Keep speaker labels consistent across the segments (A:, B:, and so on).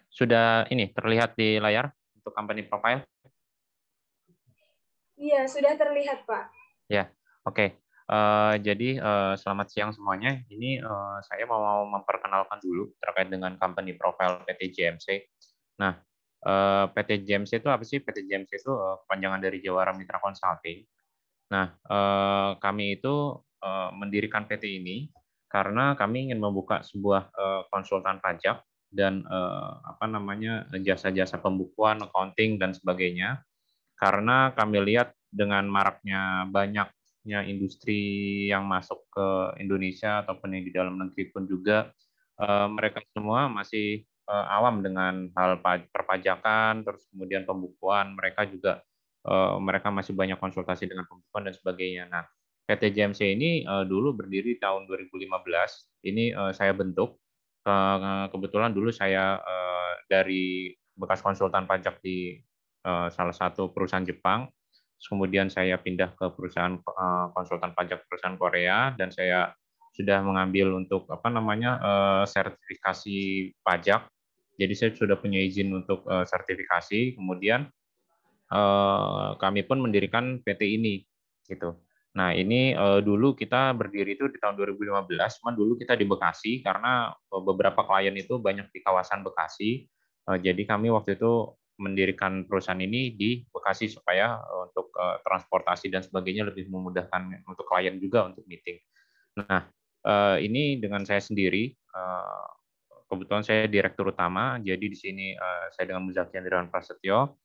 A: Sudah ini terlihat di layar untuk company profile?
B: Iya, sudah terlihat, Pak.
A: Ya, oke. Jadi selamat siang semuanya. Ini saya mau memperkenalkan dulu terkait dengan company profile PT JMC. Nah, PT JMC itu apa sih? PT JMC itu kepanjangan dari Jawara Mitra Consulting. Nah, kami itu mendirikan PT ini karena kami ingin membuka sebuah konsultan pajak dan apa namanya jasa-jasa pembukuan, accounting dan sebagainya. Karena kami lihat dengan maraknya banyaknya industri yang masuk ke Indonesia ataupun yang di dalam negeri pun juga mereka semua masih awam dengan hal perpajakan, terus kemudian pembukuan, mereka masih banyak konsultasi dengan pembukuan dan sebagainya. Nah, PT JMC ini dulu berdiri tahun 2015. Ini saya bentuk. Kebetulan dulu saya dari bekas konsultan pajak di salah satu perusahaan Jepang. Kemudian saya pindah ke perusahaan konsultan pajak perusahaan Korea dan saya sudah mengambil untuk apa namanya sertifikasi pajak. Jadi saya sudah punya izin untuk sertifikasi. Kemudian kami pun mendirikan PT ini gitu. Nah, ini dulu kita berdiri itu di tahun 2015, cuman dulu kita di Bekasi karena beberapa klien itu banyak di kawasan Bekasi. Jadi kami waktu itu mendirikan perusahaan ini di Bekasi supaya untuk transportasi dan sebagainya lebih memudahkan untuk klien juga untuk meeting. Nah, ini dengan saya sendiri, kebetulan saya direktur utama, jadi di sini saya dengan Muzaki Andriawan Prasetyo.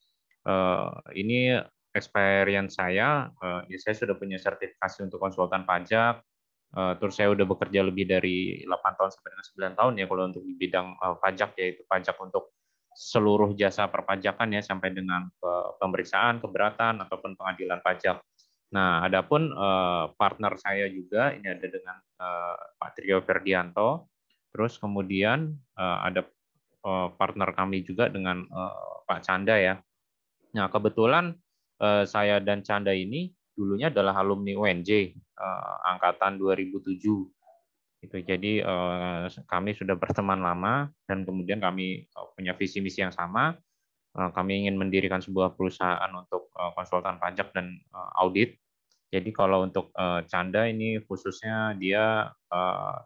A: Ini experience saya, ya saya sudah punya sertifikasi untuk konsultan pajak, terus saya udah bekerja lebih dari 8 tahun sampai dengan 9 tahun ya kalau untuk di bidang pajak, yaitu pajak untuk seluruh jasa perpajakan ya sampai dengan pemeriksaan, keberatan ataupun pengadilan pajak. Nah, adapun partner saya juga ini ada dengan Pak Trio Ferdianto, terus kemudian ada partner kami juga dengan Pak Canda ya. Nah, kebetulan saya dan Canda ini dulunya adalah alumni UNJ angkatan 2007. Itu jadi kami sudah berteman lama dan kemudian kami punya visi misi yang sama. Kami ingin mendirikan sebuah perusahaan untuk konsultan pajak dan audit. Jadi kalau untuk Canda ini khususnya dia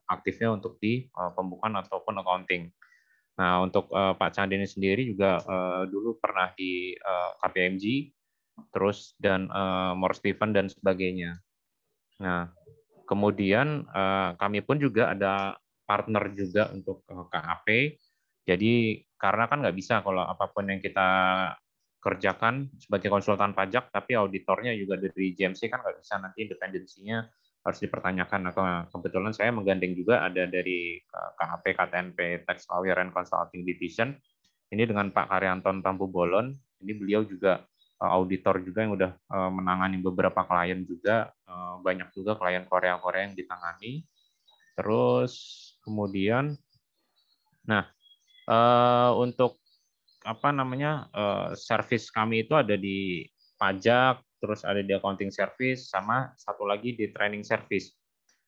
A: aktifnya untuk di pembukuan ataupun accounting. Nah, untuk Pak Canda ini sendiri juga dulu pernah di KPMG, terus dan More Steven dan sebagainya. Nah, kemudian kami pun juga ada partner juga untuk KAP. Jadi karena kan nggak bisa kalau apapun yang kita kerjakan sebagai konsultan pajak, tapi auditornya juga dari JMC kan nggak bisa, nanti independensinya harus dipertanyakan. Nah, kebetulan saya menggandeng juga ada dari KAP KTNP Tax Lawyer and Consulting Division. Ini dengan Pak Karyanton Tampu Bolon. Ini beliau juga auditor juga yang udah menangani beberapa klien juga, banyak juga klien Korea-Korea yang ditangani. Terus kemudian, nah untuk apa namanya service kami itu ada di pajak, terus ada di accounting service, sama satu lagi di training service.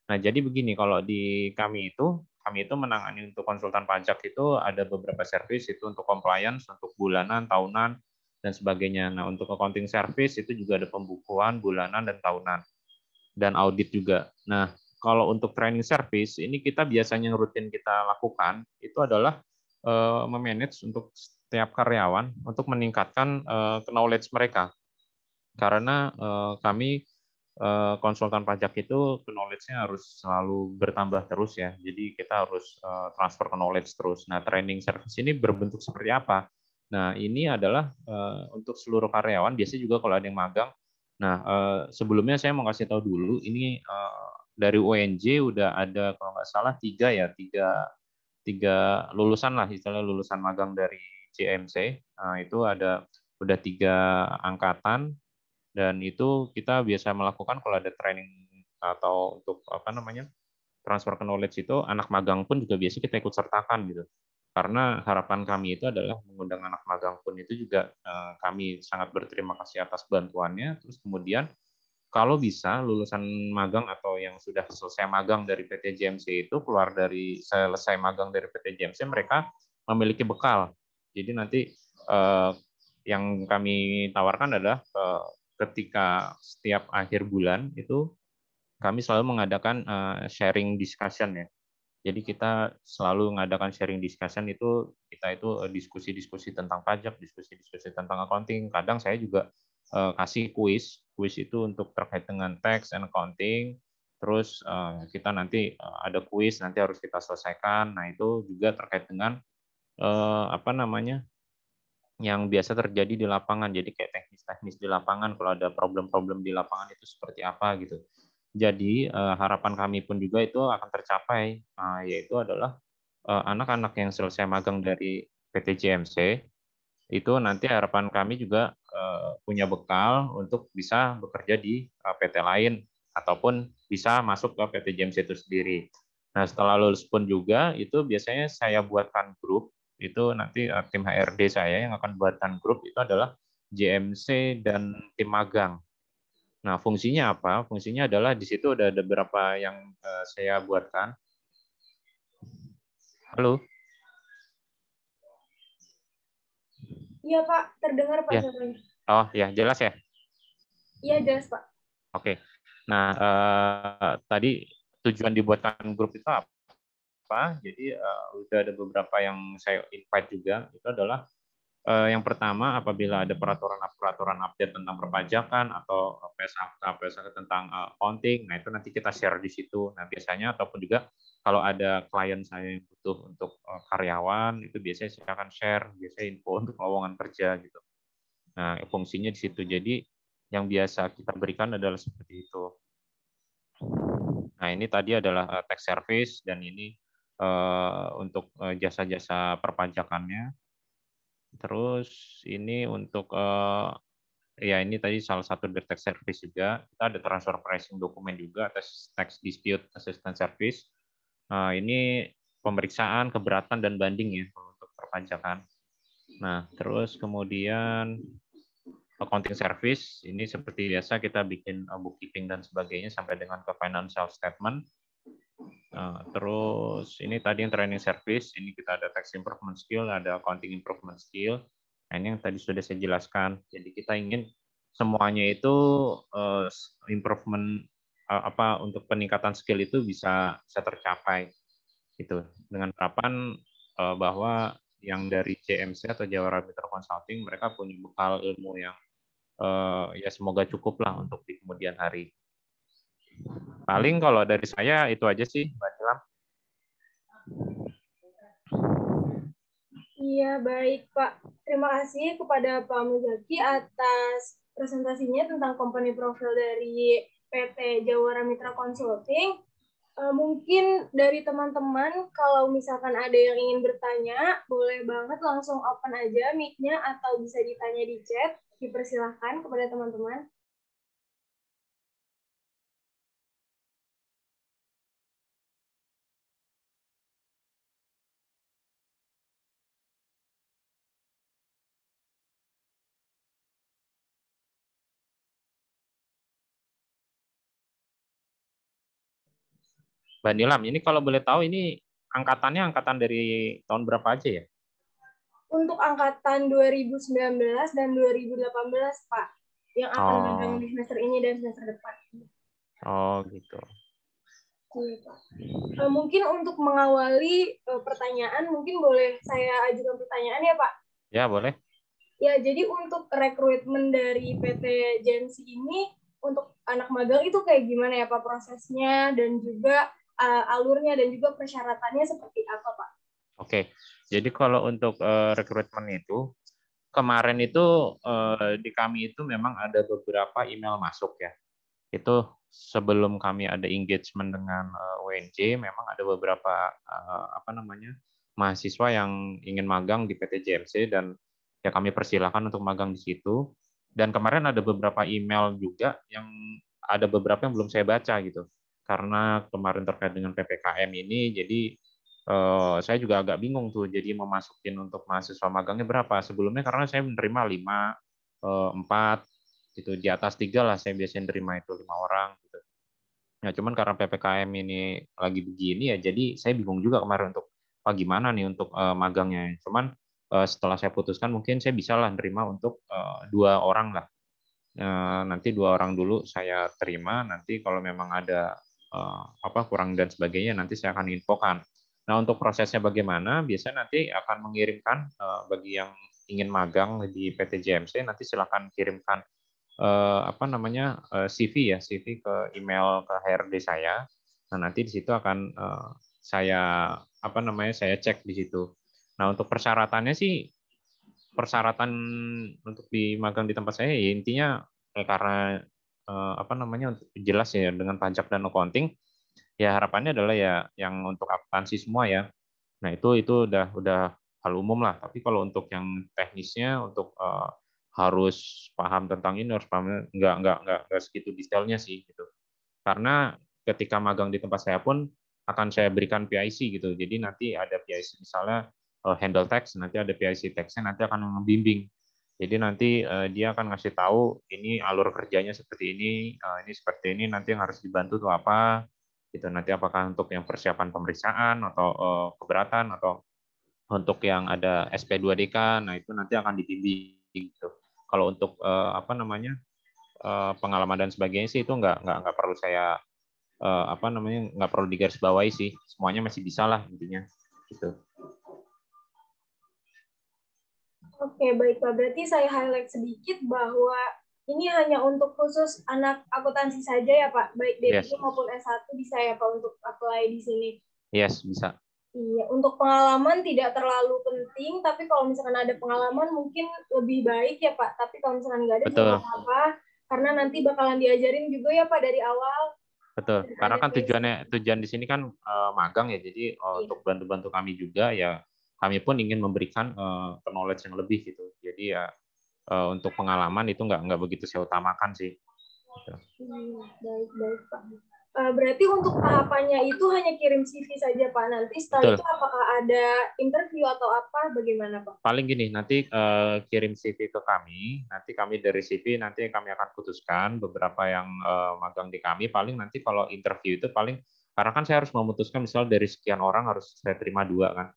A: Nah, jadi begini, kalau di kami itu menangani untuk konsultan pajak itu ada beberapa service, itu untuk compliance, untuk bulanan, tahunan, dan sebagainya. Nah, untuk accounting service itu juga ada pembukuan bulanan dan tahunan, dan audit juga. Nah, kalau untuk training service, ini kita biasanya rutin kita lakukan, itu adalah memanage untuk setiap karyawan untuk meningkatkan knowledge mereka. Karena kami konsultan pajak itu knowledge-nya harus selalu bertambah terus ya. Jadi kita harus transfer knowledge terus. Nah, training service ini berbentuk seperti apa? Nah, ini adalah untuk seluruh karyawan, biasanya juga kalau ada yang magang. Nah, sebelumnya saya mau kasih tahu dulu, ini dari UNJ udah ada kalau nggak salah tiga lulusan lah, istilahnya lulusan magang dari JMC. Nah, itu ada udah 3 angkatan, dan itu kita biasa melakukan kalau ada training atau untuk apa namanya transfer knowledge, itu anak magang pun juga biasa kita ikut sertakan gitu. Karena harapan kami itu adalah mengundang anak magang pun itu juga kami sangat berterima kasih atas bantuannya. Terus kemudian kalau bisa lulusan magang atau yang sudah selesai magang dari PT JMC itu keluar dari selesai magang dari PT JMC, mereka memiliki bekal. Jadi nanti yang kami tawarkan adalah ketika setiap akhir bulan itu kami selalu mengadakan sharing discussion ya. Jadi kita selalu mengadakan sharing discussion itu kita itu diskusi-diskusi tentang pajak, diskusi-diskusi tentang accounting. Kadang saya juga kasih kuis itu untuk terkait dengan tax and accounting. Terus kita nanti ada kuis nanti harus kita selesaikan. Nah itu juga terkait dengan apa namanya yang biasa terjadi di lapangan. Jadi kayak teknis-teknis di lapangan kalau ada problem-problem di lapangan itu seperti apa gitu. Jadi harapan kami pun juga itu akan tercapai, yaitu adalah anak-anak yang selesai magang dari PT JMC itu nanti harapan kami juga punya bekal untuk bisa bekerja di PT lain ataupun bisa masuk ke PT JMC itu sendiri. Nah setelah lulus pun juga itu biasanya saya buatkan grup itu nanti tim HRD saya yang akan buatkan grup itu adalah JMC dan tim magang. Nah, fungsinya apa? Fungsinya adalah di situ ada beberapa yang saya buatkan. Halo?
B: Iya Pak, terdengar Pak
A: Ya.
B: suaranya.
A: Oh, ya, jelas ya?
B: Iya jelas Pak.
A: Oke. Nah, tadi tujuan dibuatkan grup itu apa? Jadi udah ada beberapa yang saya invite juga. Itu adalah yang pertama, apabila ada peraturan update tentang perpajakan atau PSAK tentang accounting, nah itu nanti kita share di situ. Nah biasanya ataupun juga kalau ada klien saya yang butuh untuk karyawan, itu biasanya saya akan share, biasanya info untuk lowongan kerja gitu. Nah fungsinya di situ. Jadi yang biasa kita berikan adalah seperti itu. Nah ini tadi adalah tax service dan ini untuk jasa-jasa perpajakannya. Terus ini untuk ya ini tadi salah satu dari tax service juga. Kita ada transfer pricing dokumen juga, tax dispute assistance service. Ini pemeriksaan keberatan dan banding ya untuk perpajakan. Nah, terus kemudian accounting service ini seperti biasa kita bikin bookkeeping dan sebagainya sampai dengan ke financial statement. Terus ini tadi yang training service, ini kita ada tax improvement skill, ada accounting improvement skill. Nah, ini yang tadi sudah saya jelaskan. Jadi kita ingin semuanya itu improvement apa untuk peningkatan skill itu bisa tercapai gitu dengan harapan bahwa yang dari CMC atau Jawara Mitra Consulting mereka punya bekal ilmu yang ya semoga cukup lah untuk di kemudian hari. Paling kalau dari saya itu aja sih, Mbak Nilam.
B: Iya baik Pak. Terima kasih kepada Pak Muzaki atas presentasinya tentang company profile dari PT Jawara Mitra Consulting. Mungkin dari teman-teman kalau misalkan ada yang ingin bertanya, boleh banget langsung open aja mic-nya atau bisa ditanya di chat. Dipersilahkan kepada teman-teman.
A: Mbak Nilam, ini kalau boleh tahu ini angkatannya angkatan dari tahun berapa aja ya?
B: Untuk angkatan 2019 dan 2018, Pak, yang akan magang
A: Oh,
B: di semester ini dan semester depan.
A: oh gitu.
B: Iya, Pak. Mungkin untuk mengawali pertanyaan, mungkin boleh saya ajukan pertanyaan ya, Pak?
A: Ya, boleh.
B: Ya, jadi untuk rekrutmen dari PT Jensi ini, untuk anak magang itu kayak gimana ya, Pak, prosesnya, dan juga alurnya, dan juga persyaratannya seperti apa, Pak?
A: Oke, jadi kalau untuk rekrutmen itu, kemarin itu di kami itu memang ada beberapa email masuk ya. Itu sebelum kami ada engagement dengan UNJ, memang ada beberapa apa namanya mahasiswa yang ingin magang di PT JMC dan ya kami persilahkan untuk magang di situ. Dan kemarin ada beberapa email juga yang ada beberapa yang belum saya baca gitu. Karena kemarin terkait dengan PPKM ini, jadi saya juga agak bingung tuh. Jadi memasukin untuk mahasiswa magangnya berapa? Sebelumnya karena saya menerima 5, 4, gitu di atas 3 lah saya biasanya nerima itu 5 orang gitu. Ya cuman karena PPKM ini lagi begini ya jadi saya bingung juga kemarin untuk gimana nih untuk magangnya. Cuman setelah saya putuskan mungkin saya bisa lah nerima untuk 2 orang lah. Nanti 2 orang dulu saya terima, nanti kalau memang ada kurang dan sebagainya nanti saya akan infokan. Nah, untuk prosesnya bagaimana? Biasanya nanti akan mengirimkan bagi yang ingin magang di PT JMC, nanti silakan kirimkan CV ya, CV ke email ke HRD saya. Nah, nanti di situ akan saya saya cek di situ. Nah, untuk persyaratannya sih, persyaratan untuk di magang di tempat saya ya intinya karena untuk jelas ya dengan pajak dan accounting, ya harapannya adalah ya yang untuk akuntansi semua ya. Nah, itu udah hal umum lah. Tapi kalau untuk yang teknisnya, untuk harus paham tentang ini, harus paham, nggak segitu detailnya sih gitu. Karena ketika magang di tempat saya pun akan saya berikan PIC gitu. Jadi nanti ada PIC misalnya handle text, nanti ada PIC text-nya nanti akan membimbing. Jadi nanti dia akan ngasih tahu ini alur kerjanya seperti ini seperti ini, nanti yang harus dibantu tuh apa, gitu. Nanti apakah untuk yang persiapan pemeriksaan atau keberatan atau untuk yang ada SP2DK, nah itu nanti akan dibimbing gitu. Kalau untuk pengalaman dan sebagainya sih itu nggak perlu saya nggak perlu digarisbawahi sih, semuanya masih bisa lah intinya gitu.
B: Oke, baik Pak. Berarti saya highlight sedikit bahwa ini hanya untuk khusus anak akuntansi saja ya Pak, baik D3
A: Yes,
B: maupun S1 bisa ya Pak untuk apply di sini.
A: yes bisa.
B: Iya, untuk pengalaman tidak terlalu penting, tapi kalau misalkan ada pengalaman mungkin lebih baik ya Pak. Tapi kalau misalkan nggak ada juga
A: Betul.
B: nggak apa-apa, karena nanti bakalan diajarin juga ya Pak dari awal.
A: Betul.
B: Dan
A: Karena
B: ada
A: kan
B: basic.
A: tujuan di sini kan magang ya, jadi
B: Iya.
A: untuk bantu-bantu kami juga ya, kami pun ingin memberikan knowledge yang lebih gitu. Jadi ya untuk pengalaman itu nggak begitu saya utamakan sih. Gitu.
B: Baik Pak. Berarti untuk tahapannya itu hanya kirim CV saja Pak. Nanti setelah
A: Betul.
B: itu apakah ada interview atau apa? Bagaimana Pak?
A: Paling gini, nanti kirim CV ke kami, nanti kami dari CV nanti kami akan putuskan beberapa yang magang di kami. Paling nanti kalau interview itu paling, karena kan saya harus memutuskan misal dari sekian orang harus saya terima 2 kan.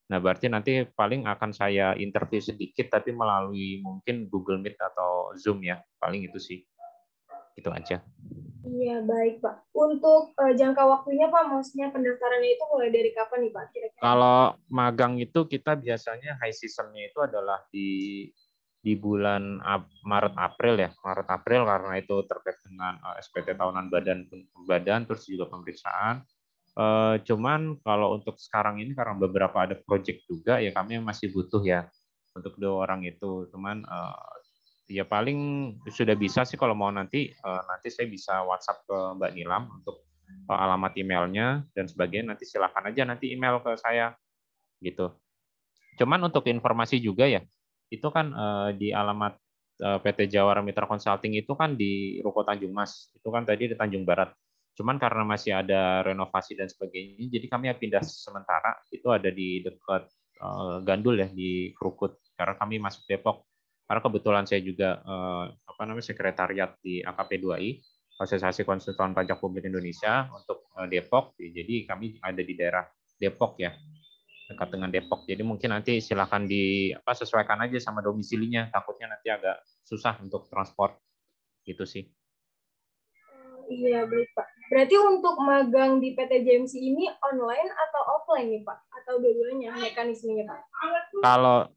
A: Nah, berarti nanti paling akan saya interview sedikit tapi melalui mungkin Google Meet atau Zoom ya. Paling itu sih. Itu aja.
B: Iya, baik Pak. Untuk jangka waktunya Pak, maksudnya pendaftarannya itu mulai dari kapan nih Pak kira-kira?
A: Kalau magang itu kita biasanya high season-nya itu adalah di bulan Maret April ya, Maret April karena itu terkait dengan SPT tahunan badan terus juga pemeriksaan. Cuman kalau untuk sekarang ini karena beberapa ada project juga ya kami masih butuh ya untuk 2 orang itu. Cuman ya paling sudah bisa sih kalau mau nanti saya bisa WhatsApp ke Mbak Nilam untuk alamat emailnya dan sebagainya, nanti silakan aja nanti email ke saya gitu. Cuman untuk informasi juga ya, itu kan di alamat PT Jawara Mitra Consulting itu kan di Ruko Tanjung Mas, itu kan tadi di Tanjung Barat. Cuman karena masih ada renovasi dan sebagainya, jadi kami pindah sementara itu ada di dekat Gandul ya di Krukut, karena kami masuk Depok. Karena kebetulan saya juga sekretariat di AKP2I, Asosiasi Konsultan Pajak Publik Indonesia untuk Depok, jadi kami ada di daerah Depok ya, dekat dengan Depok. Jadi mungkin nanti silakan sesuaikan aja sama domisilinya. Takutnya nanti agak susah untuk transport gitu sih.
B: Iya, baik Pak. Berarti untuk magang di PT JMC ini online atau offline nih Pak? Atau dua-duanya mekanismenya Pak?
A: Kalau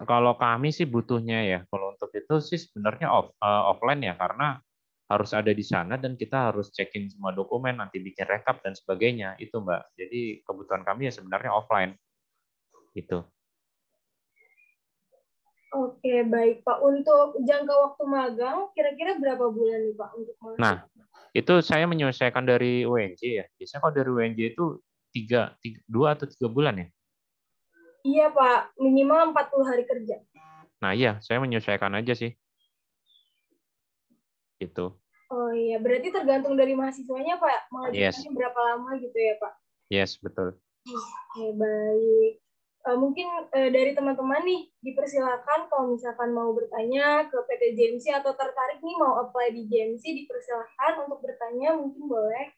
A: kalau kami sih butuhnya ya. Kalau untuk itu sih sebenarnya offline ya, karena harus ada di sana dan kita harus cekin semua dokumen, nanti bikin rekap dan sebagainya itu Mbak. Jadi kebutuhan kami ya sebenarnya offline gitu.
B: Oke, baik Pak. Untuk jangka waktu magang, kira-kira berapa bulan nih Pak untuk magang?
A: Nah, itu saya menyelesaikan dari UNJ ya. Biasanya kalau dari UNJ itu 2 atau 3 bulan ya.
B: Iya Pak, minimal 40 hari kerja.
A: Nah iya, saya menyesuaikan aja sih. Gitu.
B: Oh iya, berarti tergantung dari mahasiswanya Pak,
A: Yes,
B: mengajukannya berapa lama gitu ya Pak?
A: yes betul.
B: Oke, baik. Mungkin dari teman-teman nih, dipersilakan kalau misalkan mau bertanya ke PT JMC atau tertarik nih mau apply di JMC, dipersilakan untuk bertanya, mungkin boleh.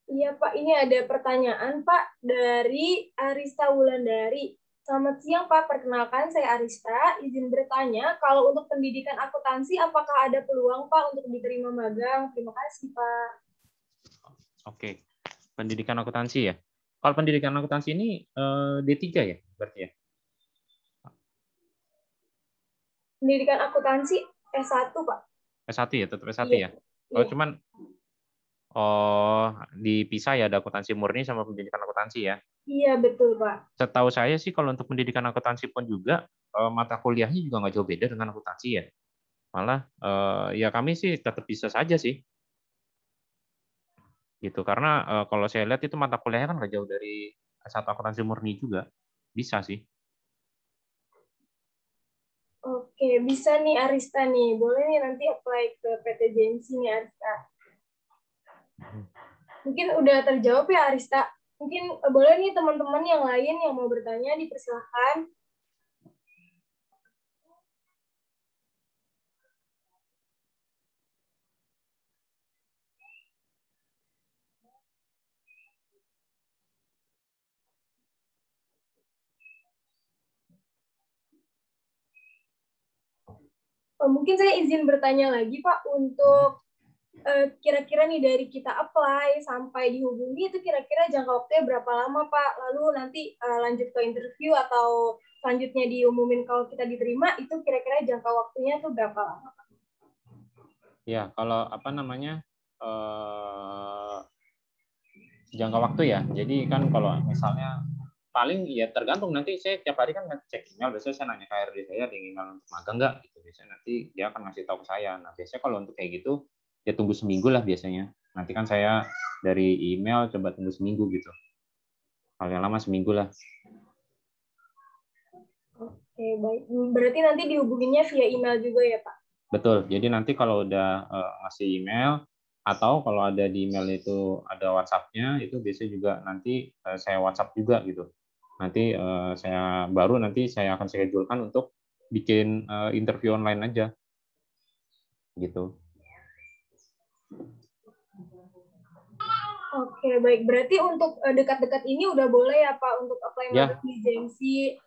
B: Iya Pak, ini ada pertanyaan Pak dari Arista Wulandari. Selamat siang Pak, perkenalkan saya Arista. Izin bertanya, kalau untuk pendidikan akuntansi, apakah ada peluang Pak untuk diterima magang? Terima kasih Pak.
A: Oke, pendidikan akuntansi ya. Kalau pendidikan akuntansi ini D3 ya, berarti ya?
B: Pendidikan akuntansi S1 Pak.
A: S1 ya, tetap S1
B: Iya,
A: ya. Oh,
B: iya,
A: cuman dipisah ya, ada akuntansi murni sama pendidikan akuntansi ya.
B: iya betul Pak.
A: Setahu saya sih kalau untuk pendidikan akuntansi pun juga mata kuliahnya juga nggak jauh beda dengan akuntansi ya. Malah ya kami sih tetap bisa saja sih gitu. Karena kalau saya lihat itu mata kuliahnya kan nggak jauh dari satu akuntansi murni juga. Bisa sih.
B: Oke, bisa nih Arista nih. Boleh nih nanti apply ke PT JMC nih Arista. Mungkin udah terjawab ya Arista. Mungkin boleh nih teman-teman yang lain yang mau bertanya dipersilahkan. Mungkin saya izin bertanya lagi Pak untuk kira-kira nih dari kita apply sampai dihubungi itu kira-kira jangka waktunya berapa lama Pak? Lalu nanti lanjut ke interview atau selanjutnya diumumin kalau kita diterima itu kira-kira jangka waktunya tuh berapa lama Pak?
A: Ya, kalau apa namanya jangka waktu ya. Jadi kan kalau misalnya paling ya tergantung, nanti saya tiap hari kan ngecek email, biasanya saya nanya ke HRD saya ada email untuk magang nggak gitu, biasanya nanti dia akan ngasih tahu ke saya. Nah biasanya kalau untuk kayak gitu ya tunggu seminggu lah biasanya, nanti kan saya dari email coba tunggu seminggu gitu, paling lama seminggu lah.
B: Oke, baik. Berarti nanti dihubunginnya via email juga ya Pak?
A: Betul, jadi nanti kalau udah ngasih email atau kalau ada di email itu ada WhatsApp-nya, itu biasanya juga nanti saya WhatsApp juga gitu. Nanti nanti saya akan schedulekan untuk bikin interview online aja gitu.
B: Oke, baik. Berarti untuk dekat-dekat ini udah boleh ya Pak untuk apply
A: Ya,
B: magang di JMC.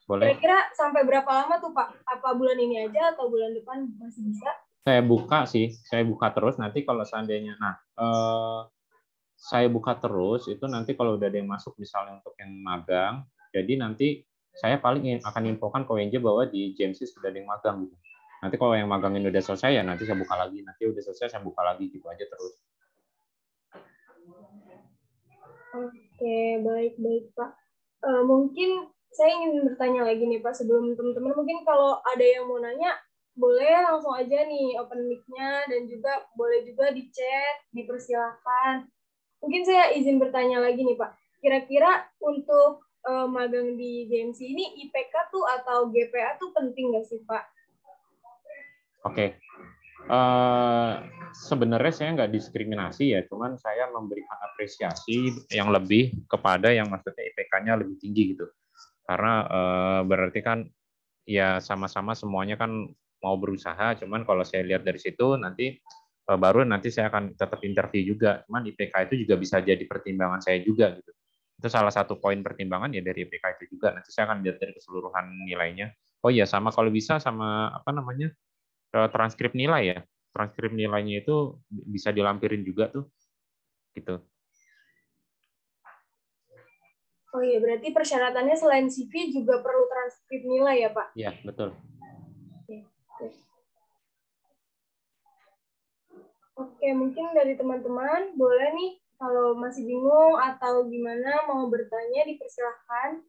A: boleh.
B: Kira-kira sampai berapa lama tuh Pak? Apa bulan ini aja atau bulan depan masih bisa?
A: Saya buka terus nanti kalau seandainya. Nah, saya buka terus itu nanti kalau udah ada yang masuk misalnya untuk yang magang, jadi nanti saya paling akan infokan ke WNJ bahwa di JMC sudah ada yang magang gitu. Nanti kalau yang magang ini udah selesai ya nanti saya buka lagi, nanti udah selesai saya buka lagi gitu aja terus.
B: Oke, baik-baik Pak. Mungkin saya ingin bertanya lagi nih Pak sebelum teman-teman mungkin kalau ada yang mau nanya boleh langsung aja nih open mic-nya dan juga boleh juga di chat, dipersilahkan. Mungkin saya izin bertanya lagi nih Pak. Kira-kira untuk magang di JMC ini IPK tuh atau GPA tuh penting nggak sih Pak?
A: Oke. Sebenarnya saya nggak diskriminasi ya, cuman saya memberikan apresiasi yang lebih kepada yang maksudnya IPK-nya lebih tinggi gitu. Karena berarti kan ya sama-sama semuanya kan mau berusaha, cuman kalau saya lihat dari situ nanti baru nanti saya akan tetap interview juga. Cuman IPK itu juga bisa jadi pertimbangan saya juga gitu. Itu salah satu poin pertimbangan ya dari IPK itu juga. Nanti saya akan lihat dari keseluruhan nilainya. Oh iya, sama kalau bisa sama apa namanya transkrip nilai ya. Transkrip nilainya itu bisa dilampirin juga tuh, gitu.
B: Oh iya, berarti persyaratannya selain CV juga perlu transkrip nilai ya Pak?
A: Iya, betul.
B: Oke, mungkin dari teman-teman boleh nih kalau masih bingung atau gimana mau bertanya dipersilahkan.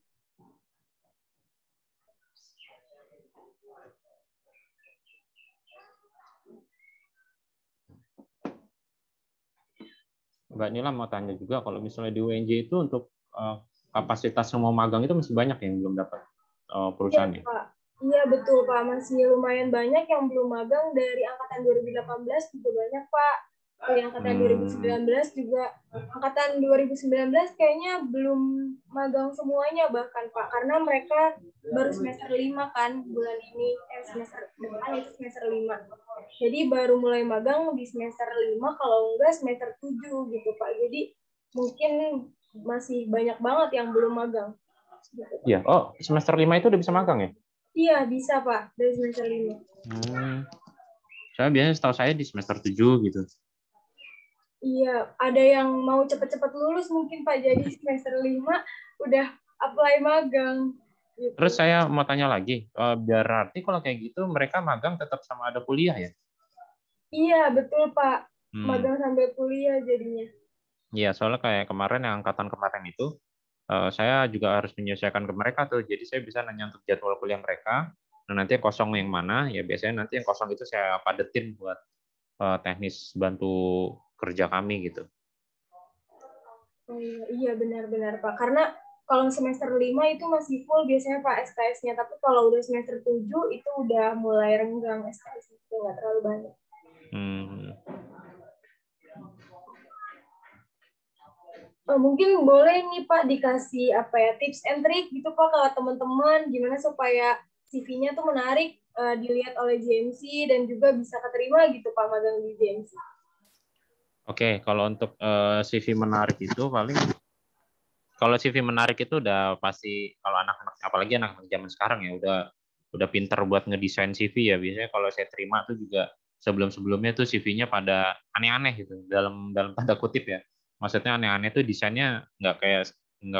A: Mbak Nila mau tanya juga, kalau misalnya di UNJ itu untuk kapasitas semua magang itu masih banyak yang belum dapat
B: Iya,
A: perusahaan ya?
B: Pak. Iya, betul, Pak. Masih lumayan banyak yang belum magang dari angkatan 2018 juga banyak, Pak. Dari angkatan 2019 juga. Angkatan 2019 kayaknya belum magang semuanya bahkan, Pak. Karena mereka baru semester 5 kan bulan ini. Semester depan itu semester 5. Jadi baru mulai magang di semester 5, kalau enggak semester 7 gitu, Pak. Jadi mungkin masih banyak banget yang belum magang.
A: Iya. Oh, semester 5 itu udah bisa magang ya?
B: Iya, bisa Pak, dari semester 5.
A: Saya biasanya setahu saya di semester 7 gitu.
B: Iya, ada yang mau cepat-cepat lulus mungkin Pak, jadi semester 5 udah apply magang. Gitu.
A: Terus saya mau tanya lagi, berarti kalau kayak gitu mereka magang tetap sama ada kuliah ya?
B: Iya, betul Pak. Magang sambil kuliah jadinya.
A: Iya, soalnya kayak kemarin yang angkatan kemarin itu, saya juga harus menyesuaikan ke mereka tuh. Jadi saya bisa nanya untuk jadwal kuliah mereka. Nah, nanti yang kosong yang mana? Ya biasanya nanti yang kosong itu saya padetin buat teknis bantu kerja kami gitu.
B: Oh iya benar-benar Pak. Karena kalau semester 5 itu masih full biasanya Pak SKS-nya. Tapi kalau udah semester 7 itu udah mulai renggang SKS-nya. Itu nggak terlalu banyak. Mungkin boleh nih Pak dikasih apa ya tips and trick gitu Pak ke teman-teman gimana supaya CV-nya tuh menarik dilihat oleh JMC dan juga bisa keterima gitu Pak magang di JMC.
A: Oke, kalau untuk CV menarik itu paling kalau CV menarik itu udah pasti kalau anak-anak apalagi anak-anak zaman sekarang ya udah pinter buat ngedesain CV ya. Biasanya kalau saya terima tuh juga sebelum-sebelumnya tuh CV-nya pada aneh-aneh gitu dalam dalam tanda kutip ya. Maksudnya aneh-aneh tuh desainnya nggak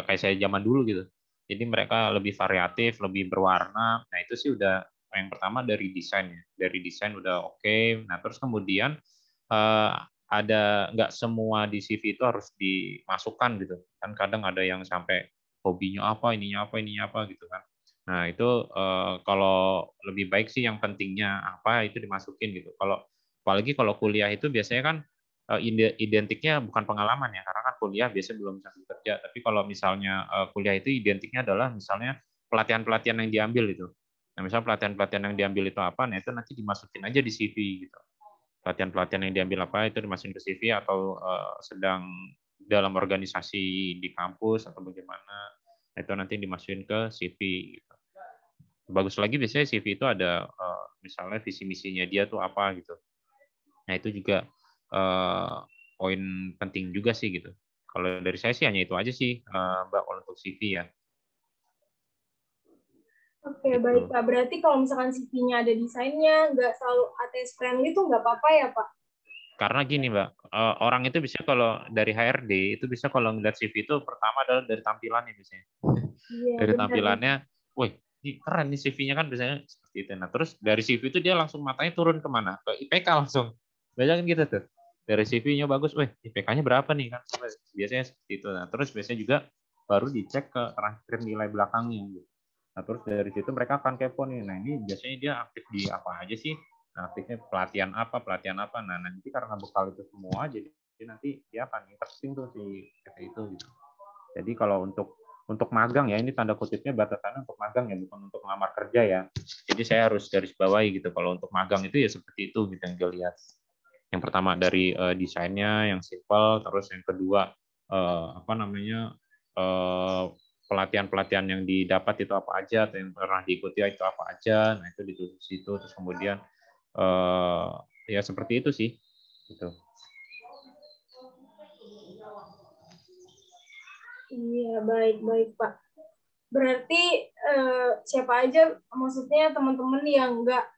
A: kayak saya zaman dulu gitu. Jadi mereka lebih variatif, lebih berwarna. Nah, itu sih udah yang pertama dari desainnya. Dari desain udah oke. Nah, terus kemudian eh, ada nggak semua di CV itu harus dimasukkan gitu kan, kadang ada yang sampai hobinya ininya apa gitu kan. Nah itu kalau lebih baik sih yang pentingnya apa itu dimasukin gitu. Kalau apalagi kalau kuliah itu biasanya kan identiknya bukan pengalaman ya, karena kan kuliah biasanya belum sambil kerja. Tapi kalau misalnya kuliah itu identiknya adalah misalnya pelatihan-pelatihan yang diambil itu. Nah misalnya pelatihan-pelatihan yang diambil itu apa, nah itu nanti dimasukin aja di CV gitu. Pelatihan-pelatihan yang diambil apa itu dimasukin ke CV atau sedang dalam organisasi di kampus atau bagaimana, itu nanti dimasukin ke CV gitu. Bagus lagi biasanya CV itu ada misalnya visi misinya dia tuh apa gitu. Nah itu juga poin penting juga sih gitu. Kalau dari saya sih hanya itu aja sih Mbak kalau untuk CV ya.
B: Oke,
A: Gitu.
B: baik Pak. Berarti kalau misalkan CV-nya ada desainnya, nggak selalu ATS friendly itu nggak apa-apa ya Pak?
A: Karena gini Mbak, orang itu bisa kalau dari HRD itu bisa kalau ngeliat CV itu pertama adalah dari tampilannya biasanya.
B: Iya,
A: Dari
B: benar.
A: tampilannya, wih, ini keren nih CV-nya kan biasanya seperti itu. Nah, terus dari CV itu dia langsung matanya turun kemana? Ke IPK langsung. Biasanya kan gitu tuh. Dari CV-nya bagus, wih, IPK-nya berapa nih kan? Biasanya seperti itu. Nah, terus biasanya juga baru dicek ke transkrip nilai belakangnya. Gitu. Nah, terus dari situ mereka akan kepo nih. Nah, ini biasanya dia aktif di apa aja sih? Nah, aktifnya pelatihan apa, pelatihan apa. Nah, nanti karena bekal itu semua, jadi nanti dia akan interesting tuh si PT itu gitu. Jadi kalau untuk magang ya, ini tanda kutipnya batasannya untuk magang ya, bukan untuk melamar kerja ya. Jadi saya harus garis bawahi gitu. Kalau untuk magang itu ya seperti itu gitu yang dilihat. Yang pertama dari desainnya yang simple, terus yang kedua apa namanya pelatihan-pelatihan yang didapat itu apa aja, atau yang pernah diikuti itu apa aja. Nah itu ditulis di situ. Terus kemudian ya seperti itu sih. Gitu.
B: Iya, baik-baik Pak. Berarti siapa aja, maksudnya teman-teman yang nggak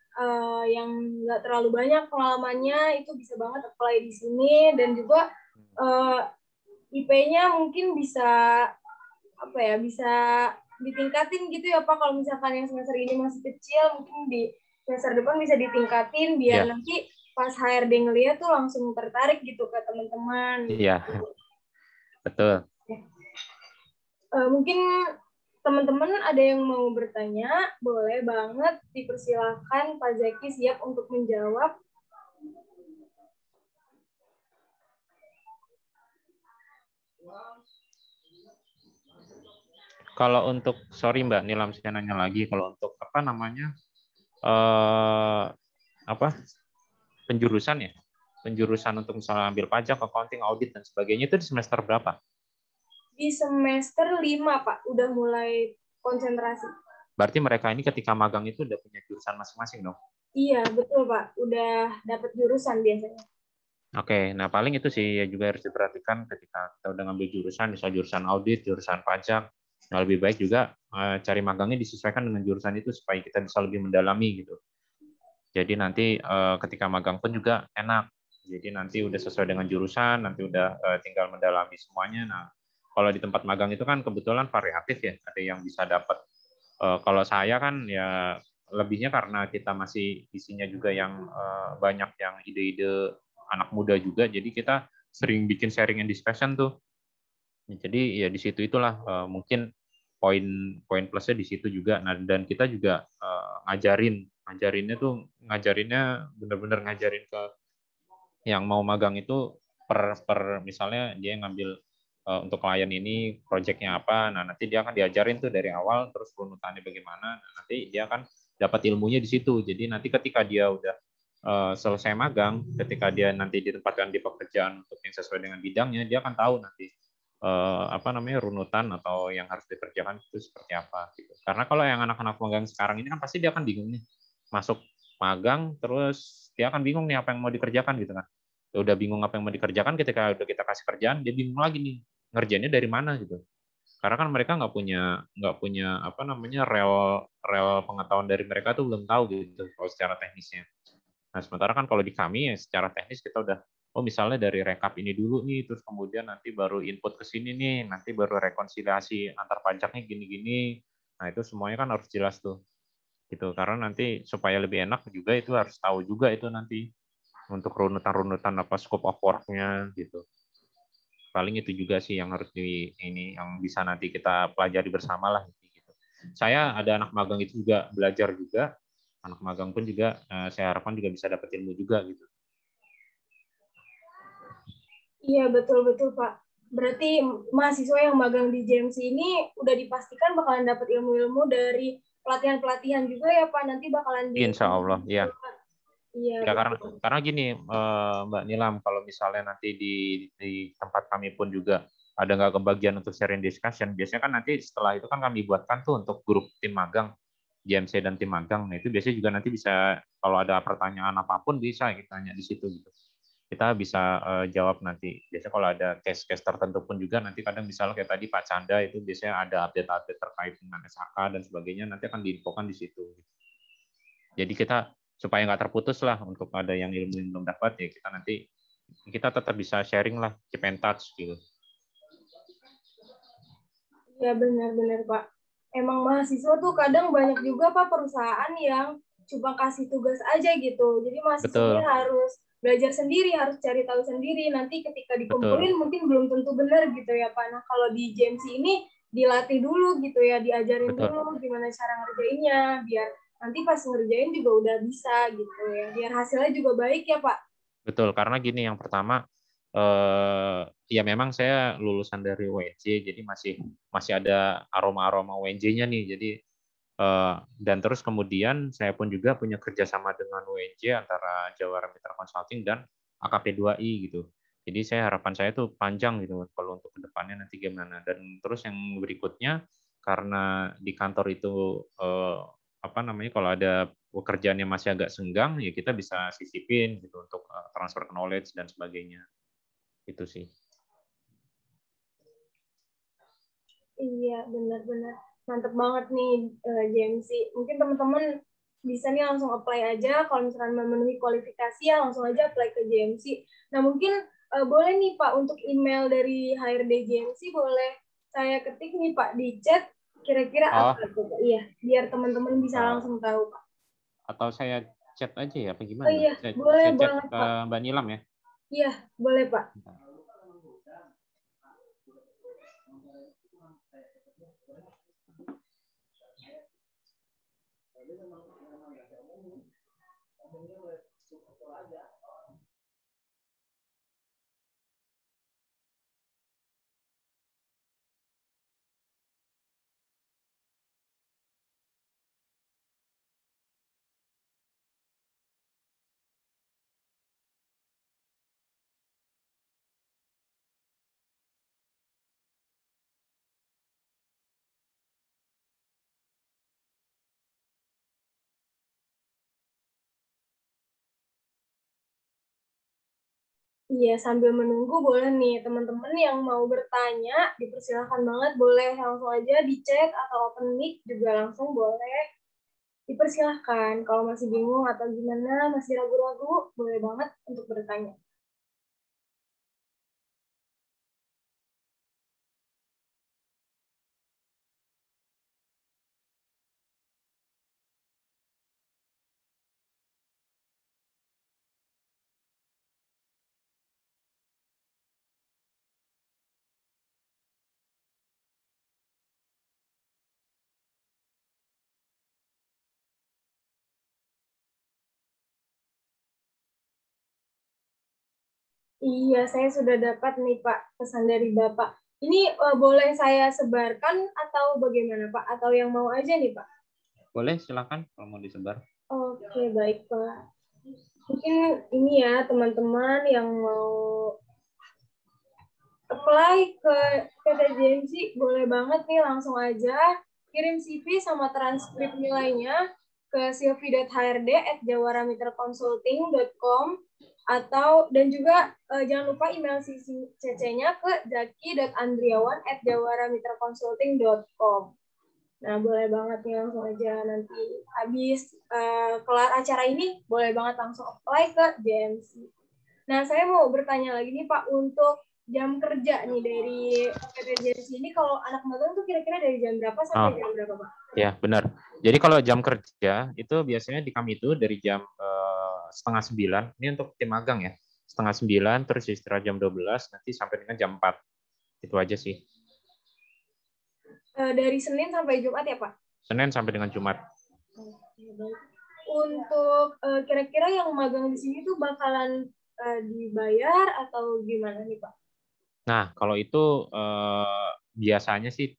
B: terlalu banyak pengalamannya itu bisa banget apply di sini dan juga IP-nya mungkin bisa apa ya bisa ditingkatin gitu ya Pak. Kalau misalkan yang semester ini masih kecil, mungkin di semester depan bisa ditingkatin biar
A: Ya,
B: nanti pas HRD ngeliat tuh langsung tertarik gitu ke teman-teman.
A: iya, betul.
B: Mungkin teman-teman ada yang mau bertanya, boleh banget dipersilahkan Pak Zaki siap untuk menjawab.
A: Kalau untuk, sorry Mbak Nilam, saya nanya lagi, kalau untuk apa namanya, apa penjurusan ya, penjurusan untuk misalnya ambil pajak, accounting, audit dan sebagainya itu di semester berapa?
B: Di semester 5 Pak, udah mulai konsentrasi.
A: Berarti mereka ini ketika magang itu udah punya jurusan masing-masing dong?
B: Iya, betul Pak. Udah dapat jurusan biasanya.
A: Oke, nah paling itu sih ya juga harus diperhatikan ketika kita udah ngambil jurusan, misal jurusan audit, jurusan pajak. Nah, lebih baik juga cari magangnya disesuaikan dengan jurusan itu supaya kita bisa lebih mendalami gitu. Jadi nanti ketika magang pun juga enak. Jadi nanti udah sesuai dengan jurusan, nanti udah tinggal mendalami semuanya. Nah, kalau di tempat magang itu kan kebetulan variatif ya, ada yang bisa dapat. Kalau saya kan ya lebihnya karena kita masih isinya juga yang banyak yang ide-ide anak muda juga, jadi kita sering bikin sharing and discussion tuh. Jadi ya di situ itulah mungkin poin poin plusnya di situ juga. Nah, dan kita juga ngajarinnya benar-benar ngajarin ke yang mau magang itu per misalnya dia ngambil untuk klien ini proyeknya apa, nah nanti dia akan diajarin tuh dari awal terus runutannya bagaimana, nah, nanti dia akan dapat ilmunya di situ. Jadi nanti ketika dia udah selesai magang, ketika dia nanti ditempatkan di pekerjaan untuk yang sesuai dengan bidangnya, dia akan tahu nanti apa namanya runutan atau yang harus dikerjakan itu seperti apa gitu. Karena kalau yang anak-anak magang sekarang ini kan pasti dia akan bingung nih masuk magang terus dia akan bingung nih apa yang mau dikerjakan gitu kan. Ya udah bingung apa yang mau dikerjakan ketika udah kita kasih kerjaan dia bingung lagi nih ngerjainnya dari mana gitu. Karena kan mereka nggak punya apa namanya rel rel pengetahuan dari mereka tuh belum tahu gitu kalau secara teknisnya. Nah, sementara kan kalau di kami ya secara teknis kita udah oh misalnya dari rekap ini dulu nih, terus kemudian nanti baru input ke sini nih, nanti baru rekonsiliasi antar pajaknya gini-gini. Nah, itu semuanya kan harus jelas tuh. Gitu. Karena nanti supaya lebih enak juga itu harus tahu juga itu nanti untuk runutan-runutan apa scope of work-nya gitu. Paling itu juga sih yang harus di ini yang bisa nanti kita pelajari bersama lah gitu. Saya ada anak magang itu juga belajar juga, anak magang pun juga saya harapkan juga bisa dapat ilmu juga gitu.
B: Iya, betul-betul, Pak. Berarti mahasiswa yang magang di JMC ini udah dipastikan bakalan dapat ilmu-ilmu dari pelatihan-pelatihan juga ya, Pak. Nanti bakalan
A: Insya Allah,
B: diimplementasikan
A: ya.
B: juga. Iya,
A: Ya
B: betul.
A: karena gini Mbak Nilam, kalau misalnya nanti di tempat kami pun juga ada nggak kebagian untuk sharing discussion, biasanya kan nanti setelah itu kan kami buatkan tuh untuk grup tim magang, JMC dan tim magang. Nah itu biasanya juga nanti bisa kalau ada pertanyaan apapun bisa kita tanya di situ gitu. Kita bisa jawab nanti. Biasanya kalau ada case-case tertentu pun juga nanti kadang misalnya kayak tadi Pak Canda itu biasanya ada update-update terkait dengan SHK dan sebagainya nanti akan diinfokan di situ. Jadi kita supaya nggak terputus lah untuk ada yang ilmu yang belum dapat ya kita nanti kita tetap bisa sharing lah, keep in touch gitu.
B: Ya, benar-benar, Pak. Emang mahasiswa tuh kadang banyak juga, Pak, perusahaan yang cuma kasih tugas aja gitu. Jadi mahasiswanya
A: Betul,
B: harus belajar sendiri, harus cari tahu sendiri. Nanti ketika
A: betul,
B: dikumpulin mungkin belum tentu benar gitu ya, Pak. Nah, kalau di JMC ini dilatih dulu gitu ya, diajarin
A: betul,
B: dulu gimana cara ngerjainnya, biar nanti pas ngerjain juga udah bisa gitu ya. Biar hasilnya juga baik ya, Pak.
A: betul. Karena gini yang pertama ya memang saya lulusan dari UNJ jadi masih masih ada aroma-aroma UNJ-nya nih. Jadi dan terus kemudian saya pun juga punya kerjasama dengan UNJ antara Jawara Mitra Consulting dan AKP2I gitu. Jadi saya harapan saya tuh panjang gitu kalau untuk kedepannya nanti gimana. Dan terus yang berikutnya karena di kantor itu apa namanya kalau ada pekerjaan yang masih agak senggang ya kita bisa sisipin gitu untuk transfer knowledge dan sebagainya. Itu sih.
B: Iya, benar-benar. Mantep banget nih JMC. Mungkin teman-teman bisa nih langsung apply aja. Kalau misalkan memenuhi kualifikasi ya langsung aja apply ke JMC. Nah mungkin boleh nih Pak untuk email dari HRD JMC boleh saya ketik nih Pak di chat. Kira-kira apa
A: Oh,
B: tuh Pak? Iya, biar teman-teman bisa langsung tahu Pak.
A: atau saya chat aja ya apa
B: Oh
A: gimana?
B: iya, boleh
A: Saya chat
B: banget
A: ke
B: Pak.
A: Mbak Nilam ya.
B: Iya, boleh Pak. Iya, sambil menunggu boleh nih teman-teman yang mau bertanya, dipersilakan banget, boleh langsung aja dicek atau open mic juga langsung boleh. Dipersilahkan. Kalau masih bingung atau gimana, masih ragu-ragu, boleh banget untuk bertanya. Iya, saya sudah dapat nih Pak pesan dari Bapak. Ini boleh saya sebarkan atau bagaimana Pak? Atau yang mau aja nih Pak?
A: Boleh, silakan kalau mau disebar.
B: Oke, baik Pak. Mungkin ini ya teman-teman yang mau apply ke PTJMC, boleh banget nih langsung aja kirim CV sama transkrip nilainya ke silvi.hrd@jawaramitraconsulting.com atau dan juga jangan lupa email CC-nya ke zaki.andriawan@jawaramitraconsulting.com. Nah, boleh banget nih langsung aja nanti habis kelar acara ini boleh banget langsung apply ke JMC. Nah, saya mau bertanya lagi nih Pak untuk jam kerja nih dari PTJMC ini kalau anak magang tuh kira-kira dari jam berapa sampai jam berapa Pak?
A: Ya, benar. Jadi kalau jam kerja itu biasanya di kami itu dari jam 8:30. Ini untuk tim magang ya. 8:30 terus istirahat jam 12 nanti sampai dengan jam 4. Itu aja sih.
B: Dari Senin sampai Jumat ya Pak?
A: Senin sampai dengan Jumat.
B: Untuk kira-kira yang magang di sini tuh bakalan dibayar atau gimana nih Pak?
A: Nah, kalau itu biasanya sih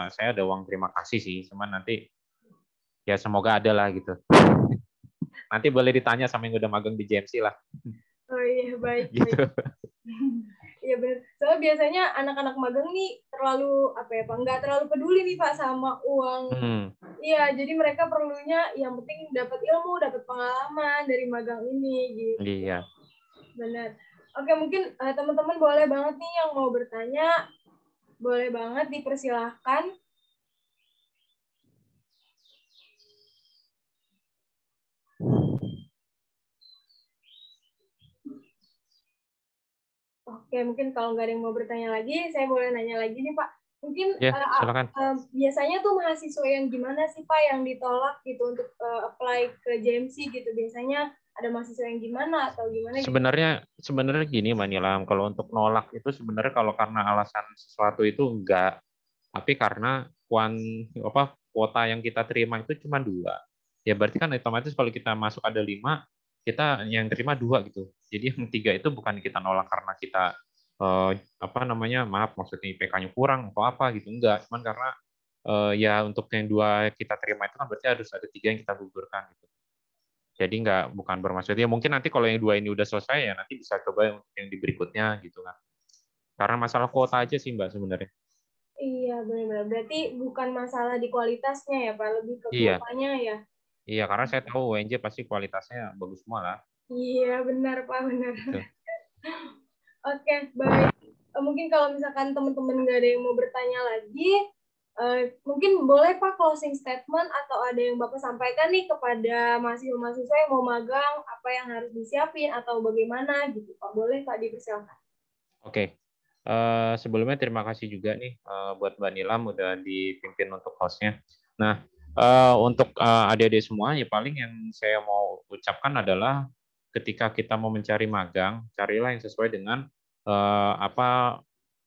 A: saya ada uang terima kasih sih, cuman nanti ya semoga ada lah gitu. Nanti boleh ditanya sama yang udah magang di JMC lah.
B: Oh iya, baik.
A: Gitu.
B: Iya benar. Soalnya biasanya anak-anak magang nih terlalu apa ya Pak? Nggak terlalu peduli nih Pak sama uang. Iya, jadi mereka perlunya yang penting dapat ilmu, dapat pengalaman dari magang ini gitu.
A: Iya.
B: Benar. Oke, mungkin teman-teman boleh banget nih yang mau bertanya, boleh banget dipersilahkan. Oke, mungkin kalau nggak ada yang mau bertanya lagi, saya boleh nanya lagi nih Pak. Mungkin
A: Ya, silakan.
B: Biasanya tuh mahasiswa yang gimana sih Pak yang ditolak gitu untuk apply ke JMC gitu? Biasanya ada mahasiswa yang gimana atau gimana gitu?
A: Sebenarnya gini Manilam, kalau untuk nolak itu sebenarnya kalau karena alasan sesuatu itu enggak, tapi karena kuota yang kita terima itu cuma 2. Ya berarti kan otomatis kalau kita masuk ada 5, kita yang terima 2 gitu. Jadi yang 3 itu bukan kita nolak karena kita maaf maksudnya IPK-nya kurang atau apa gitu, enggak, cuman karena ya untuk yang 2 kita terima itu kan berarti harus ada 3 yang kita gugurkan gitu. Jadi bukan bermaksud ya mungkin nanti kalau yang 2 ini udah selesai ya nanti bisa coba untuk yang di berikutnya gitu kan. Karena masalah kuota aja sih Mbak sebenarnya.
B: Iya, benar-benar. Berarti bukan masalah di kualitasnya ya Pak, lebih ke
A: Iya.
B: kuotanya ya?
A: Iya, karena saya tahu UNJ pasti kualitasnya bagus semua lah.
B: Iya, benar Pak, benar.
A: Gitu.
B: Oke, baik. Mungkin kalau misalkan teman-teman nggak ada yang mau bertanya lagi, mungkin boleh Pak closing statement atau ada yang Bapak sampaikan nih kepada mahasiswa-mahasiswa yang mau magang, apa yang harus disiapin atau bagaimana gitu Pak. Boleh Pak dipersilakan.
A: Oke. Sebelumnya terima kasih juga nih buat Mbak Nilam udah dipimpin untuk hostnya. Nah, untuk adik-adik semua, ya paling yang saya mau ucapkan adalah ketika kita mau mencari magang, carilah yang sesuai dengan apa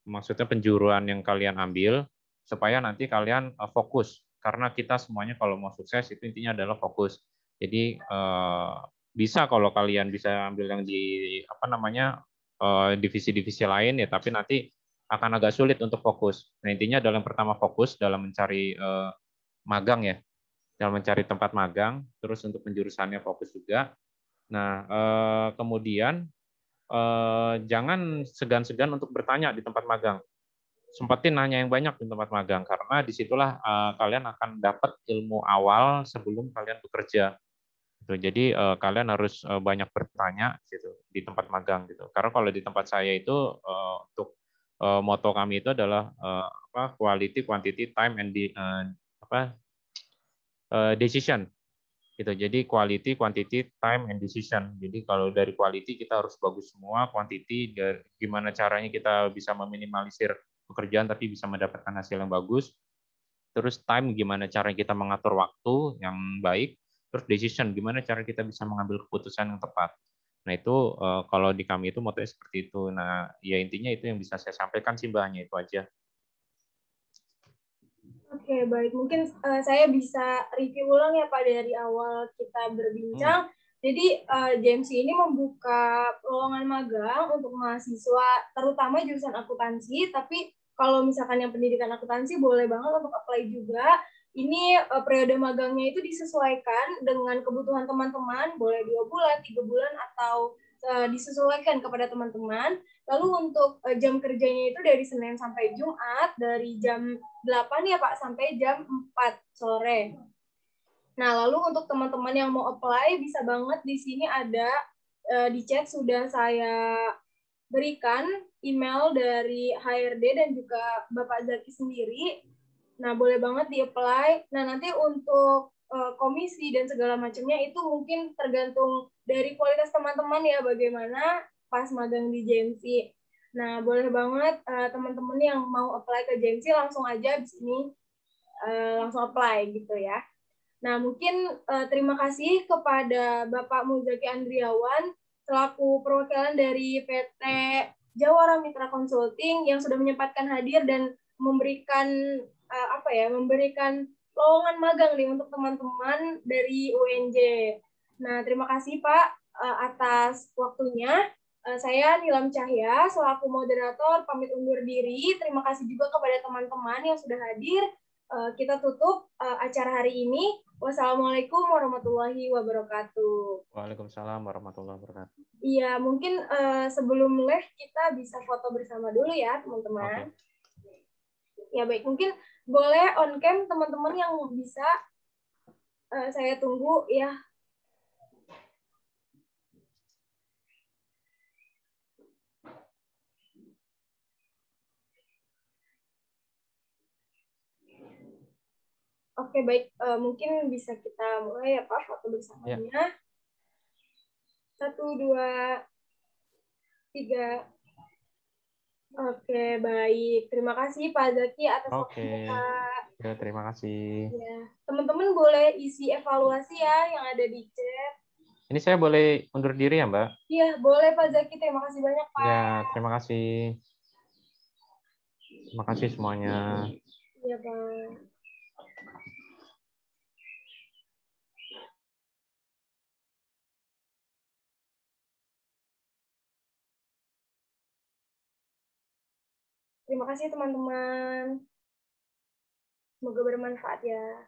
A: maksudnya penjuruan yang kalian ambil, supaya nanti kalian fokus. Karena kita semuanya kalau mau sukses itu intinya adalah fokus. Jadi bisa kalau kalian bisa ambil yang di divisi-divisi lain ya, tapi nanti akan agak sulit untuk fokus. Nah intinya adalah yang pertama fokus dalam mencari magang ya, dalam mencari tempat magang, terus untuk penjurusannya fokus juga. Nah kemudian jangan segan-segan untuk bertanya di tempat magang. Sempetin nanya yang banyak di tempat magang karena disitulah kalian akan dapat ilmu awal sebelum kalian bekerja. Gitu. Jadi kalian harus banyak bertanya gitu di tempat magang gitu. Karena kalau di tempat saya itu untuk moto kami itu adalah quality, quantity, time, and decision gitu. Jadi quality, quantity, time, and decision. Jadi kalau dari quality kita harus bagus semua, quantity dari gimana caranya kita bisa meminimalisir pekerjaan tapi bisa mendapatkan hasil yang bagus. Terus time gimana cara kita mengatur waktu yang baik. Terus decision gimana cara kita bisa mengambil keputusan yang tepat. Nah itu kalau di kami itu motonya seperti itu. Nah ya intinya itu yang bisa saya sampaikan sih Mbak, hanya itu aja.
B: Oke, baik. Mungkin saya bisa review ulang ya Pak dari awal kita berbincang. Jadi JMC ini membuka lowongan magang untuk mahasiswa, terutama jurusan akuntansi. Tapi kalau misalkan yang pendidikan akuntansi boleh banget untuk apply juga. Ini periode magangnya itu disesuaikan dengan kebutuhan teman-teman, boleh 2 bulan, 3 bulan, atau disesuaikan kepada teman-teman. Lalu untuk jam kerjanya itu dari Senin sampai Jumat, dari jam 8 ya Pak, sampai jam 4 sore. Nah, lalu untuk teman-teman yang mau apply, bisa banget di sini ada di chat sudah saya berikan email dari HRD dan juga Bapak Zaki sendiri. Nah, boleh banget di-apply. Nah, nanti untuk komisi dan segala macamnya itu mungkin tergantung dari kualitas teman-teman ya, bagaimana pas magang di JMC. Nah, boleh banget teman-teman yang mau apply ke JMC langsung aja di sini langsung apply gitu ya. Nah, mungkin terima kasih kepada Bapak Muzaki Andriawan selaku perwakilan dari PT Jawara Mitra Consulting yang sudah menyempatkan hadir dan memberikan memberikan lowongan magang nih untuk teman-teman dari UNJ. Nah, terima kasih Pak atas waktunya. Saya Nilam Cahya selaku moderator pamit undur diri. Terima kasih juga kepada teman-teman yang sudah hadir. Kita tutup acara hari ini. Wassalamualaikum warahmatullahi wabarakatuh.
A: Waalaikumsalam warahmatullahi wabarakatuh.
B: Iya, mungkin sebelum live kita bisa foto bersama dulu ya, teman-teman. Ya baik, mungkin boleh on cam teman-teman yang bisa saya tunggu ya. Oke, baik. Mungkin bisa kita mulai ya Pak, foto bersamanya. Ya. 1, 2, 3. Oke, baik. Terima kasih Pak Zaki atas waktunya, Pak.
A: Ya, terima kasih.
B: Ya. Teman-teman boleh isi evaluasi ya yang ada di chat.
A: Ini saya boleh undur diri ya, Mbak?
B: Iya, boleh Pak Zaki. Terima kasih banyak, Pak.
A: Ya, terima kasih. Terima kasih semuanya.
B: Iya, Pak. Terima kasih teman-teman. Semoga bermanfaat ya.